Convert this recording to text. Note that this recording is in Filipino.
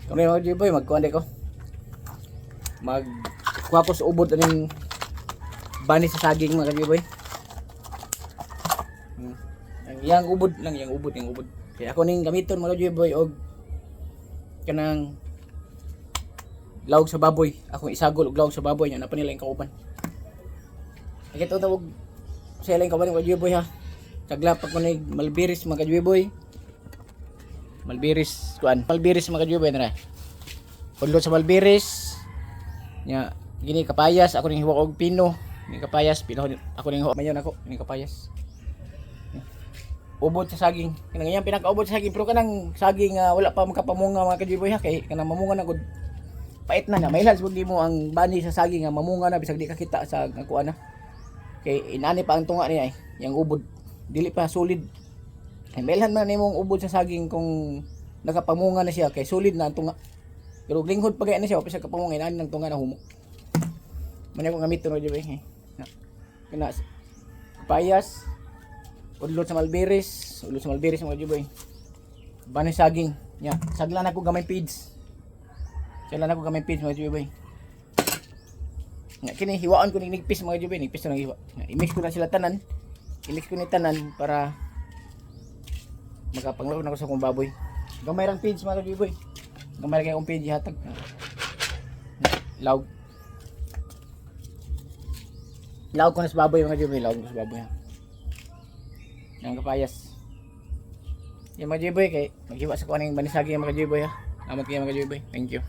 Kung mga Jiboy, magkuhan ko. Magkuha ko sa ubod aning bani sa saging mga Jiboy. Yang ubod lang, yang ubod. Kaya ako ning gamiton mga Jiboy og kanang lawg sa baboy. Ako isagol og lawg sa baboy nya na pa nila yung kauban. Kaya ito tawag sa ilang kauban mga Jiboy ha. Saglapak ko ning malbiris mga Jiboy. Malbiris mga Jiboy na. Pudlot sa malbiris nya gini kapayas ako ning hiwa og pino. Ni kapayas pino ako ning hiwa mayon ako ning kapayas. Ubod sa saging. Kanang iyang pinakaubod sa saging pero kanang saging wala pa makapamunga mga Jiboy ha kay kanang mamunga na gud. Pait na mailhan sud mo ang bani sa saging nga mamunga na bisag di ka kita sa kuan na. Kay inani pa ang tunga niya yang ubod dili pa solid. Mailhan man nimong ubod sa saging kung nakapamunga na siya kay solid na ang tunga. Pero linghod pa gaya na siya opis kapamunga inani ng tunga na humo. Man ako gamit no Jiboy. Kana payas udlot sa malberes mga Jiboy. Bani saging nya saglan ako gamay feeds. Saglan ako gamay feeds mga Jiboy. Nga kini hiwaan ko ning nigpis mga Jiboy, nigpis na hiwa. I-mix ko na sila tanan. I-mix ko ni tanan para magapanglaw na ko sa kong baboy. Gamay rang feeds mga Jiboy. Gamay ra kay akong feeds hatag. Lawg ko na sa baboy mga Jiboy, lawg ko sa baboy ha. Yang kapayas. Yung mga Jiboy kay maghiwa sa kuaning banisagi mga Jiboy ha. Amat kayo mga Jiboy. Thank you.